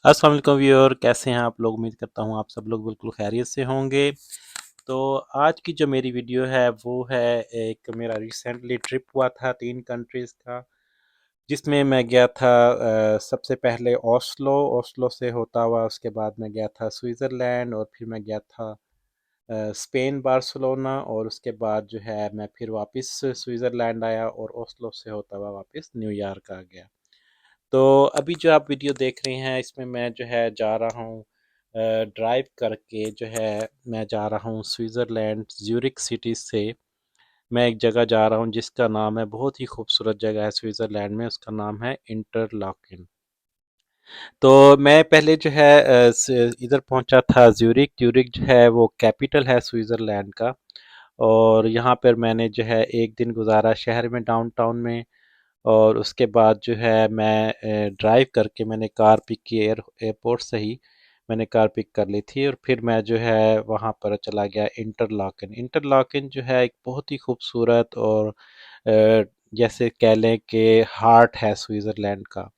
अस्सलाम वालेकुम व्यूअर, कैसे हैं आप लोग? उम्मीद करता हूँ आप सब लोग बिल्कुल खैरियत से होंगे। तो आज की जो मेरी वीडियो है वो है एक मेरा रिसेंटली ट्रिप हुआ था 3 कंट्रीज़ का, जिसमें मैं गया था सबसे पहले ओस्लो से होता हुआ उसके बाद मैं गया था स्विट्ज़रलैंड और फिर मैं गया था स्पेन बार्सिलोना और उसके बाद जो है मैं फिर वापस स्विट्ज़रलैंड आया और ओस्लो से होता हुआ वापस न्यूयॉर्क आ गया। तो अभी जो आप वीडियो देख रहे हैं इसमें मैं जो है जा रहा हूँ ड्राइव करके जो है मैं जा रहा हूँ स्विट्ज़रलैंड ज़्यूरिख सिटी से। मैं एक जगह जा रहा हूँ जिसका नाम है, बहुत ही खूबसूरत जगह है स्विट्ज़रलैंड में, उसका नाम है इंटरलाकेन। तो मैं पहले जो है इधर पहुंचा था ज़्यूरिख। ज़्यूरिख जो है वो कैपिटल है स्विट्ज़रलैंड का और यहाँ पर मैंने जो है एक दिन गुजारा शहर में, डाउनटाउन में। और उसके बाद जो है मैं ड्राइव करके मैंने कार पिक की एयरपोर्ट से ही मैंने कार पिक कर ली थी और फिर मैं जो है वहाँ पर चला गया इंटरलाकेन। इंटरलाकेन जो है एक बहुत ही खूबसूरत और जैसे कह लें कि हार्ट है स्विट्ज़रलैंड का।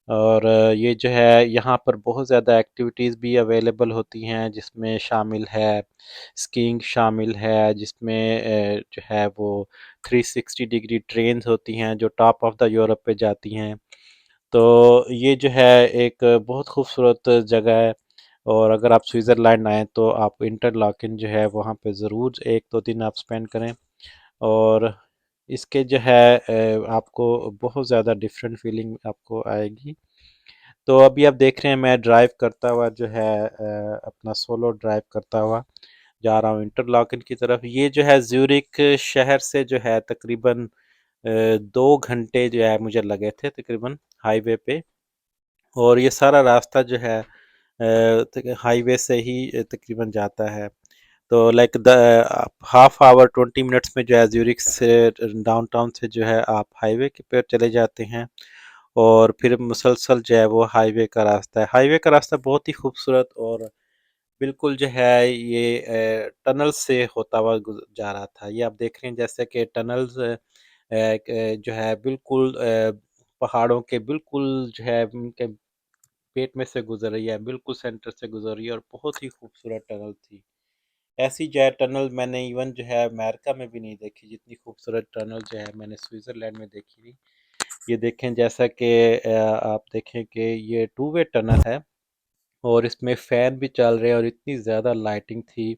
और ये जो है यहाँ पर बहुत ज़्यादा एक्टिविटीज़ भी अवेलेबल होती हैं, जिसमें शामिल है स्कीइंग शामिल है, जिसमें जो है वो 360 डिग्री ट्रेन्स होती हैं जो टॉप ऑफ द यूरोप पे जाती हैं। तो ये जो है एक बहुत खूबसूरत जगह है और अगर आप स्विट्ज़रलैंड आएँ तो आप इंटरलाकेन जो है वहाँ पे ज़रूर 1-2 दिन आप स्पेंड करें। और इसके जो है आपको बहुत ज़्यादा डिफरेंट फीलिंग आपको आएगी। तो अभी आप देख रहे हैं मैं ड्राइव करता हुआ जो है अपना सोलो ड्राइव करता हुआ जा रहा हूँ इंटरलाकेन की तरफ। ये जो है ज़्यूरिख शहर से जो है तकरीबन 2 घंटे जो है मुझे लगे थे तकरीबन हाईवे पे। और ये सारा रास्ता जो है हाईवे से ही तकरीबन जाता है। तो like the half hour 20 minutes में जो है ज़्यूरिख से डाउनटाउन से जो है आप हाईवे के पे चले जाते हैं और फिर मुसलसल जो है वो हाईवे का रास्ता है। हाईवे का रास्ता बहुत ही खूबसूरत और बिल्कुल जो है ये टनल से होता हुआ जा रहा था। ये आप देख रहे हैं जैसे कि टनल्स जो है बिल्कुल पहाड़ों के बिल्कुल जो है उनके पेट में से गुजर रही है, बिल्कुल सेंटर से गुजर रही है और बहुत ही खूबसूरत टनल थी। ऐसी जो है टनल मैंने इवन जो है अमेरिका में भी नहीं देखी, जितनी खूबसूरत टनल जो है मैंने स्विट्ज़रलैंड में देखी थी। ये देखें जैसा कि आप देखें कि ये टू वे टनल है और इसमें फ़ैन भी चल रहे हैं और इतनी ज़्यादा लाइटिंग थी।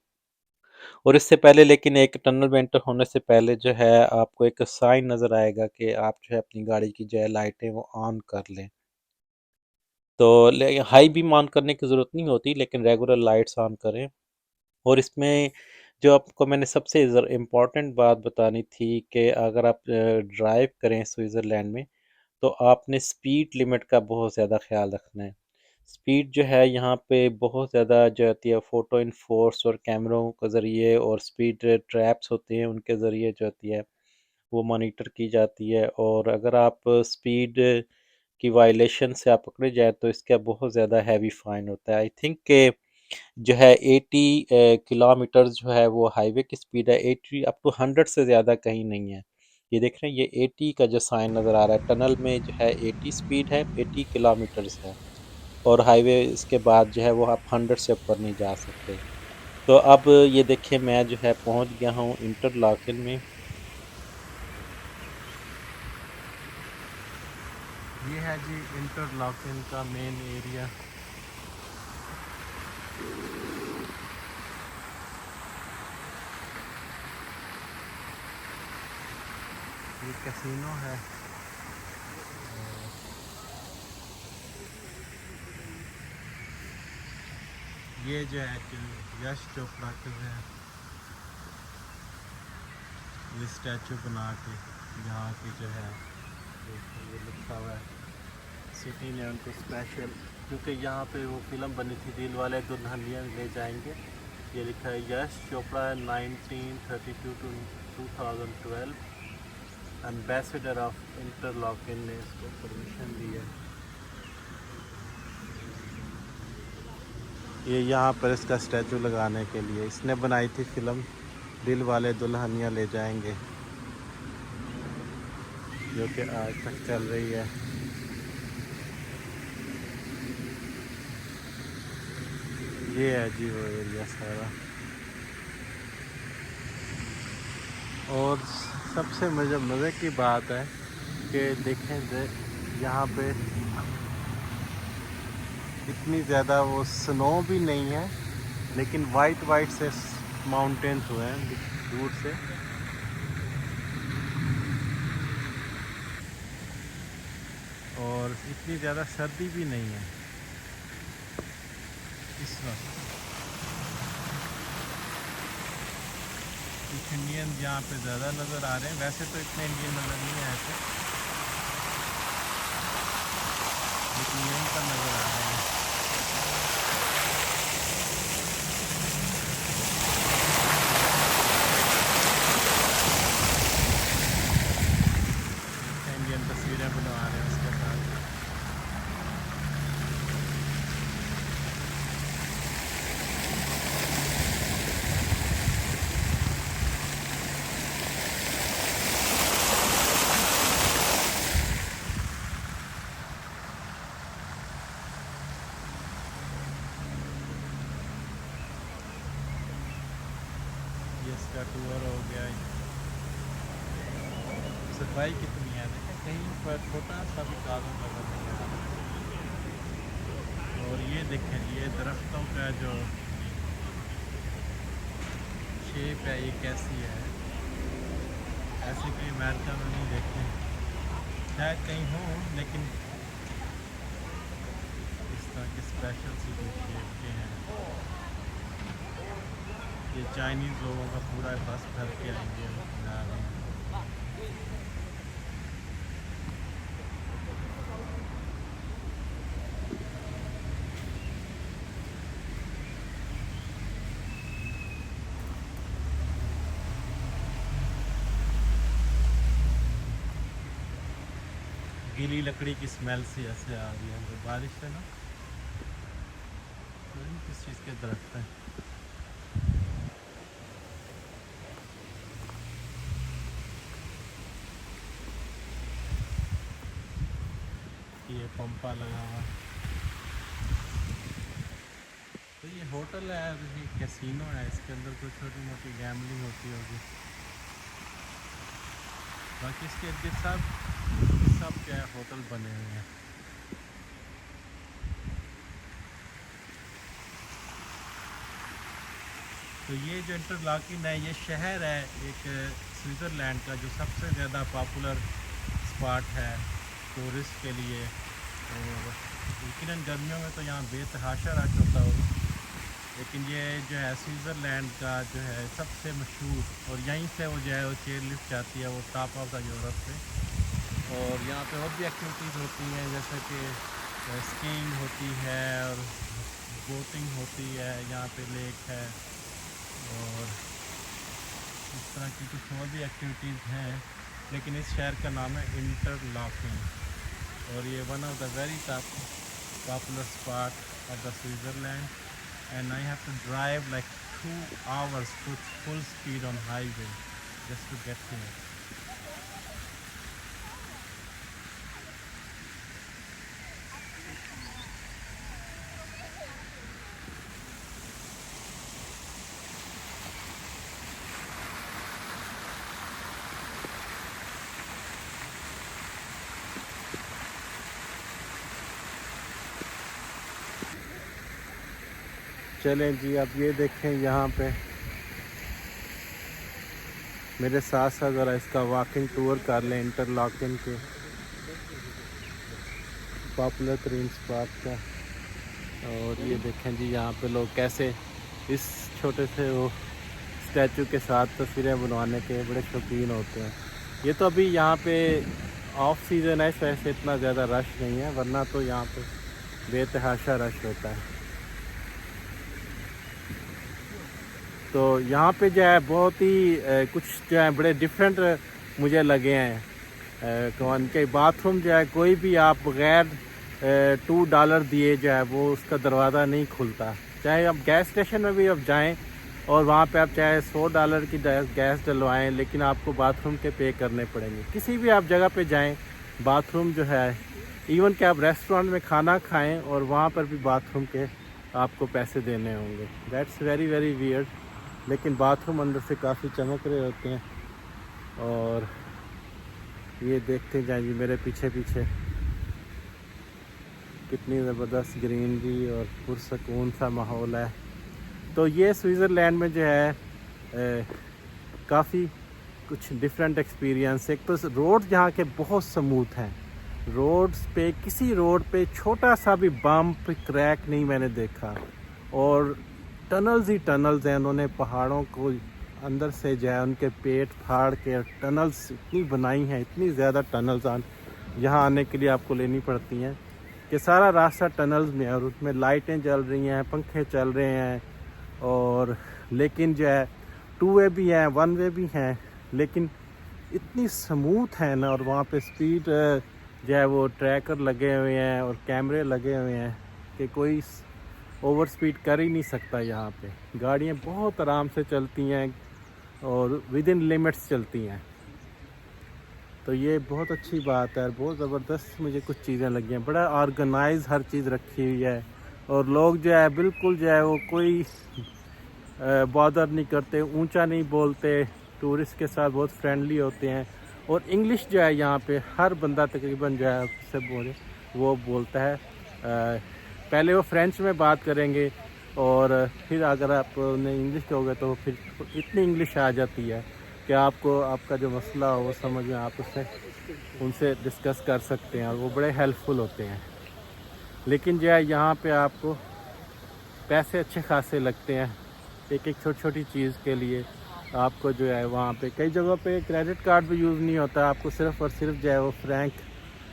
और इससे पहले लेकिन एक टनल में एंटर होने से पहले जो है आपको एक साइन नज़र आएगा कि आप जो है अपनी गाड़ी की जो है लाइटें वो ऑन कर लें। तो हाई बीम ऑन करने की ज़रूरत नहीं होती, लेकिन रेगुलर लाइट्स ऑन करें। और इसमें जो आपको मैंने सबसे इम्पोर्टेंट बात बतानी थी कि अगर आप ड्राइव करें स्विट्ज़रलैंड में तो आपने स्पीड लिमिट का बहुत ज़्यादा ख़्याल रखना है। स्पीड जो है यहाँ पे बहुत ज़्यादा जो होती है फ़ोटो इन्फोर्स और कैमरों के ज़रिए और स्पीड ट्रैप्स होते हैं उनके ज़रिए जो होती है वो मॉनिटर की जाती है। और अगर आप स्पीड की वायलेशन से आप पकड़े जाए तो इसका बहुत ज़्यादा हैवी फ़ाइन होता है। आई थिंक के जो है 80 किलोमीटर जो है वो हाईवे की स्पीड है, 80 अप टू 100 से ज़्यादा कहीं नहीं है। ये देख रहे हैं ये 80 का जो साइन नज़र आ रहा है, टनल में जो है 80 स्पीड है, 80 किलोमीटर्स है। और हाईवे इसके बाद जो है वो आप 100 से ऊपर नहीं जा सकते। तो अब ये देखिए मैं जो है पहुंच गया हूँ इंटरलाकेन में। ये है जी इंटरलाकेन का मेन एरिया। ये कैसीनो है। ये जो है कि यश चोपड़ा के जो है ये स्टैचू बना के यहाँ की जो है ये लिखा हुआ है सिटी ने उनको स्पेशल, क्योंकि यहाँ पे वो फिल्म बनी थी दिल वाले दुल्हनिया ले जाएंगे। ये लिखा है Yash Chopra 1932 to 2012 ambassador of इंटरलॉकिन ने इसको परमिशन दी है। ये यहाँ पर इसका स्टैचू लगाने के लिए इसने बनाई थी फिल्म दिल वाले दुल्हनिया ले जाएंगे, जो कि आज तक चल रही है। ये है जी वो एरिया सारा। और सबसे मज़े की बात है कि देखें यहाँ पे इतनी ज़्यादा वो स्नो भी नहीं है, लेकिन वाइट वाइट से माउंटेन्स हुए हैं दूर से। और इतनी ज़्यादा सर्दी भी नहीं है इस वक्त। कुछ इंडियन यहाँ पे ज़्यादा नज़र आ रहे हैं, वैसे तो इतने इंडियन नज़र नहीं आए थे, लेकिन यहीं पर नज़र आ रहे हैं। इंडियन तस्वीरें बनवा रहे हैं उसके साथ। ये इसका टूर हो गया। सफाई कितनी है, देखें कहीं पर छोटा सा भी कागज नजर नहीं आ रहा। और ये देखें, ये दरख्तों का जो शेप है ये कैसी है, ऐसे कि अमेरिका में नहीं देखते, शायद कहीं हो, लेकिन इस तरह के स्पेशल सी शेप के हैं। ये चाइनीज़ लोगों का पूरा बस भर के आएंगे जा रहे हैं। गीली लकड़ी की स्मेल से ऐसे आ रही है, बारिश है ना, किस चीज़ के दरख्त हैं। ये पंपा लगा हुआ, तो ये होटल है, ये कैसीनो है, इसके अंदर कोई छोटी मोटी गैम्बलिंग होती होगी। बाकी इसके इर्द सब क्या है, होटल बने हुए हैं। तो ये जो इंटरलाकिन है, ये शहर है एक स्विट्ज़रलैंड का, जो सबसे ज़्यादा पॉपुलर स्पॉट है टूरिस्ट के लिए। और यकीनन गर्मियों में तो यहाँ बेतहाशा रश होता होगा, लेकिन ये जो है स्विट्ज़रलैंड का जो है सबसे मशहूर, और यहीं से वो जो है वो चेयर लिफ्ट जाती है वो टॉप ऑफ द यूरोप पे। और यहाँ पे और भी एक्टिविटीज़ होती हैं, जैसे कि स्कीइंग होती है और बोटिंग होती है, यहाँ पे लेक है, और इस तरह की कुछ और भी एक्टिविटीज़ हैं। लेकिन इस शहर का नाम है इंटरलाकिन, और ये one of the very top popular spot of the Switzerland. And I have to drive like 2 hours full speed on highway just to get here. चलें जी, अब ये देखें यहाँ पे मेरे साथ साथ ज़रा इसका वॉकिंग टूर कर लें इंटरलाकिन के पॉपुलर तरीन स्पॉट का। और ये देखें जी, यहाँ पे लोग कैसे इस छोटे से वो स्टैचू के साथ तस्वीरें बनवाने के बड़े शौकीन होते हैं। ये तो अभी यहाँ पे ऑफ सीज़न है, इस वजह से इतना ज़्यादा रश नहीं है, वरना तो यहाँ पे बेतहाशा रश होता है। तो यहाँ पे जो है बहुत ही कुछ जो है बड़े डिफरेंट मुझे लगे हैं। कौन के बाथरूम जो है कोई भी आप बग़ैर $2 दिए जो है वो उसका दरवाज़ा नहीं खुलता। चाहे आप गैस स्टेशन में भी आप जाएं और वहाँ पे आप चाहे $100 की गैस डलवाएं, लेकिन आपको बाथरूम के पे करने पड़ेंगे। किसी भी आप जगह पे जाएं, बाथरूम जो है, इवन कि आप रेस्टोरेंट में खाना खाएं और वहाँ पर भी बाथरूम के आपको पैसे देने होंगे। That's very very weird. लेकिन बाथरूम अंदर से काफ़ी चमक रहे होते हैं। और ये देखते जाए जी मेरे पीछे पीछे कितनी ज़बरदस्त ग्रीनरी और पुरसकून सा माहौल है। तो ये स्विट्ज़रलैंड में जो है काफ़ी कुछ डिफरेंट एक्सपीरियंस। एक तो रोड यहाँ के बहुत स्मूथ हैं। रोड्स पे किसी रोड पे छोटा सा भी बम्प क्रैक नहीं मैंने देखा। और टनल्स ही टनल्स हैं। उन्होंने पहाड़ों को अंदर से जो है उनके पेट फाड़ के टनल्स इतनी बनाई हैं, इतनी ज़्यादा टनल्स यहाँ आने के लिए आपको लेनी पड़ती हैं कि सारा रास्ता टनल्स में है और उसमें लाइटें जल रही हैं, पंखे चल रहे हैं। और लेकिन जो है 2 वे भी हैं, 1 वे भी हैं, लेकिन इतनी स्मूथ है ना। और वहाँ पे स्पीड जो है वो ट्रैकर लगे हुए हैं और कैमरे लगे हुए हैं कि कोई ओवर स्पीड कर ही नहीं सकता। यहाँ पे गाड़ियाँ बहुत आराम से चलती हैं और विद इन लिमिट्स चलती हैं। तो ये बहुत अच्छी बात है। बहुत ज़बरदस्त मुझे कुछ चीज़ें लगी हैं। बड़ा ऑर्गेनाइज हर चीज़ रखी हुई है। और लोग जो है बिल्कुल जो है वो कोई बॉदर नहीं करते, ऊंचा नहीं बोलते, टूरिस्ट के साथ बहुत फ्रेंडली होते हैं। और इंग्लिश जो है यहाँ पे हर बंदा तकरीबन जो है उससे वो बोलता है। पहले वो फ्रेंच में बात करेंगे और फिर अगर आप उन्हें इंग्लिश कहोगे तो फिर इतनी इंग्लिश आ जाती है कि आपको आपका जो मसला हो वो समझ में आप उससे उनसे डिस्कस कर सकते हैं और वो बड़े हेल्पफुल होते हैं। लेकिन जो है यहाँ पे आपको पैसे अच्छे खासे लगते हैं एक एक छोटी छोटी चीज़ के लिए। आपको जो है वहाँ पे कई जगहों पे क्रेडिट कार्ड भी यूज़ नहीं होता। आपको सिर्फ़ और सिर्फ जो है वो फ्रैंक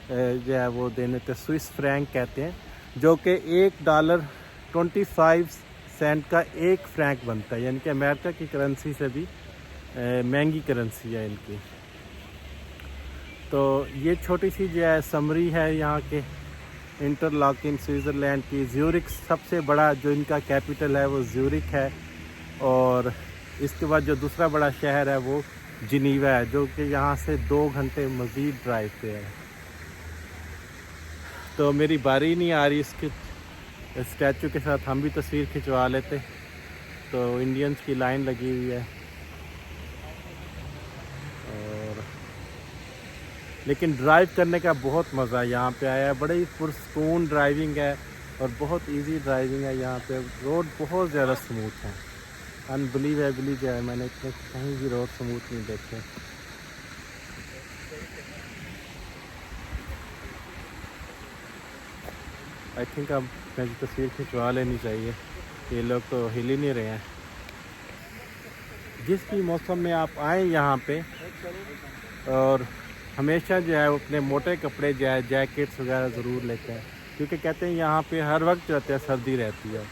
जो है वो देने थे, स्विस फ्रैंक कहते हैं, जो कि $1.25 का एक फ्रैंक बनता है। यानी कि अमेरिका की करेंसी से भी महंगी करेंसी है इनकी। तो ये छोटी सी जो है समरी है यहाँ के इंटरलाकिन स्विट्ज़रलैंड की। ज्यूरिख सबसे बड़ा जो इनका कैपिटल है वो ज्यूरिख है। और इसके बाद जो दूसरा बड़ा शहर है वो जिनीवा है, जो कि यहाँ से 2 घंटे मज़ीद ड्राइव पे है। तो मेरी बारी नहीं आ रही इसके स्टैचू के साथ हम भी तस्वीर खिंचवा लेते। तो इंडियंस की लाइन लगी हुई है। और लेकिन ड्राइव करने का बहुत मज़ा यहाँ पे आया है। बड़ी पुरसकून ड्राइविंग है और बहुत इजी ड्राइविंग है। यहाँ पे रोड बहुत ज़्यादा स्मूथ है। अनबिलीवेबली जो है मैंने इतने कहीं भी रोड स्मूथ नहीं देखे। आई थिंक अब मेरी तस्वीर खिंचवा लेनी चाहिए। ये लोग तो हिल ही नहीं रहे हैं। जिस भी मौसम में आप आए यहाँ पे, और हमेशा जो है वो अपने मोटे कपड़े जो है जैकेट्स वगैरह ज़रूर लेते हैं, क्योंकि कहते हैं यहाँ पे हर वक्त जो है सर्दी रहती है।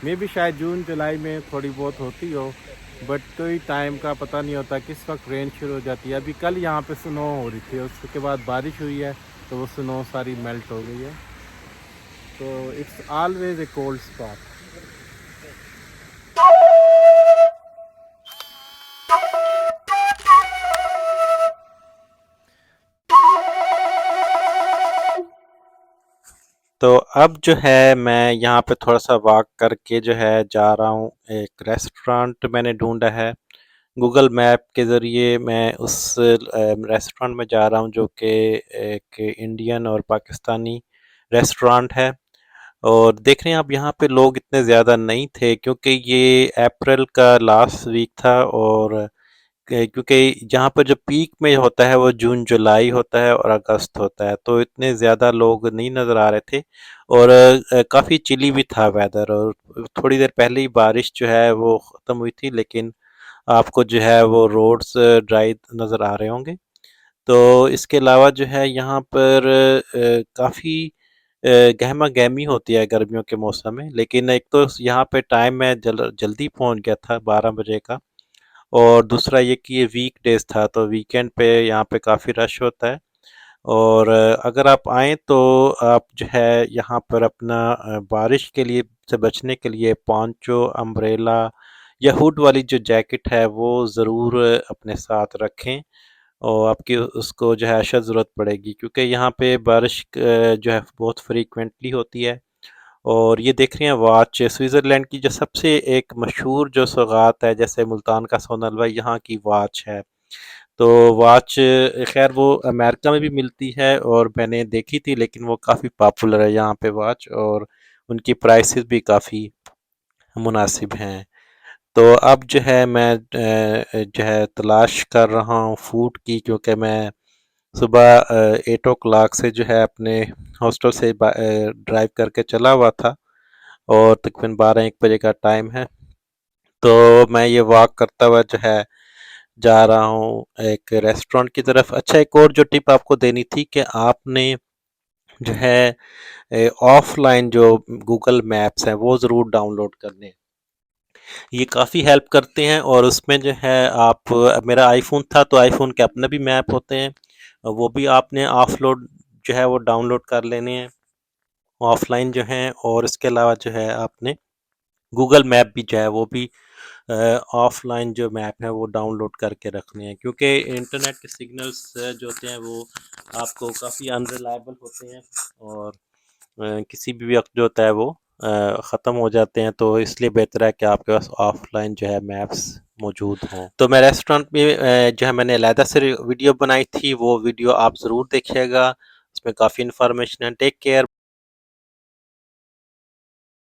मे भी शायद जून जुलाई में थोड़ी बहुत होती हो, बट कोई टाइम का पता नहीं होता किस वक्त रेन शुरू हो जाती है। अभी कल यहाँ पे स्नो हो रही थी, उसके बाद बारिश हुई है तो वो स्नो सारी मेल्ट हो गई है। तो it's always a cold spot. तो अब जो है मैं यहाँ पे थोड़ा सा वॉक करके जो है जा रहा हूँ। एक रेस्टोरेंट मैंने ढूंढा है गूगल मैप के ज़रिए। मैं उस रेस्टोरेंट में जा रहा हूँ जो कि एक इंडियन और पाकिस्तानी रेस्टोरेंट है। और देख रहे हैं आप यहाँ पे लोग इतने ज़्यादा नहीं थे क्योंकि ये अप्रैल का लास्ट वीक था। और क्योंकि जहाँ पर जो पीक में होता है वो जून जुलाई होता है और अगस्त होता है, तो इतने ज़्यादा लोग नहीं नज़र आ रहे थे। और काफ़ी चिली भी था वेदर। और थोड़ी देर पहले ही बारिश जो है वो ख़त्म हुई थी, लेकिन आपको जो है वो रोड्स ड्राई नज़र आ रहे होंगे। तो इसके अलावा जो है यहाँ पर काफ़ी गहमा गहमी होती है गर्मियों के मौसम में। लेकिन एक तो यहाँ पे टाइम मैं जल्दी पहुँच गया था 12 बजे का। और दूसरा ये कि ये वीक डेज था तो वीकेंड पे यहाँ पे काफ़ी रश होता है। और अगर आप आएँ तो आप जो है यहाँ पर अपना बारिश के लिए से बचने के लिए पोंचो, अम्ब्रेला या हुड वाली जो जैकेट है वो ज़रूर अपने साथ रखें। और आपकी उसको जो है अशद ज़रूरत पड़ेगी क्योंकि यहाँ पे बारिश जो है बहुत फ्रीक्वेंटली होती है। और ये देख रहे हैं वॉच स्विट्ज़रलैंड की जो सबसे एक मशहूर जो सौगात है, जैसे मुल्तान का सोना हलवा यहाँ की वॉच है। तो वॉच खैर वो अमेरिका में भी मिलती है और मैंने देखी थी, लेकिन वो काफ़ी पॉपुलर है यहाँ पे वॉच, और उनकी प्राइसेस भी काफ़ी मुनासिब हैं। तो अब जो है मैं जो है तलाश कर रहा हूँ फूड की, क्योंकि मैं सुबह 8 o'clock से जो है अपने हॉस्टल से ड्राइव करके चला हुआ था, और तकरीबन 12-1 बजे का टाइम है। तो मैं ये वॉक करता हुआ जो है जा रहा हूँ एक रेस्टोरेंट की तरफ। अच्छा, एक और जो टिप आपको देनी थी कि आपने जो है ऑफलाइन जो गूगल मैप्स हैं वो ज़रूर डाउनलोड करने हैं। ये काफ़ी हेल्प करते हैं, और उसमें जो है आप, मेरा आईफ़ोन था तो आईफ़ोन के अपने भी मैप होते हैं, वो भी आपने ऑफलोड जो है वो डाउनलोड कर लेने हैं ऑफलाइन जो हैं। और इसके अलावा जो है आपने गूगल मैप भी जो है वो भी ऑफलाइन जो मैप है वो डाउनलोड करके रखने हैं, क्योंकि इंटरनेट के सिग्नल्स जो होते हैं वो आपको काफ़ी अनरिलायबल होते हैं, और किसी भी वक्त जो होता है वो ख़त्म हो जाते हैं। तो इसलिए बेहतर है कि आपके पास ऑफलाइन जो है मैप्स मौजूद हों। तो मैं रेस्टोरेंट में जो है मैंने अलहदा से वीडियो बनाई थी, वो वीडियो आप ज़रूर देखिएगा, उसमें काफ़ी इन्फॉर्मेशन है। Take care.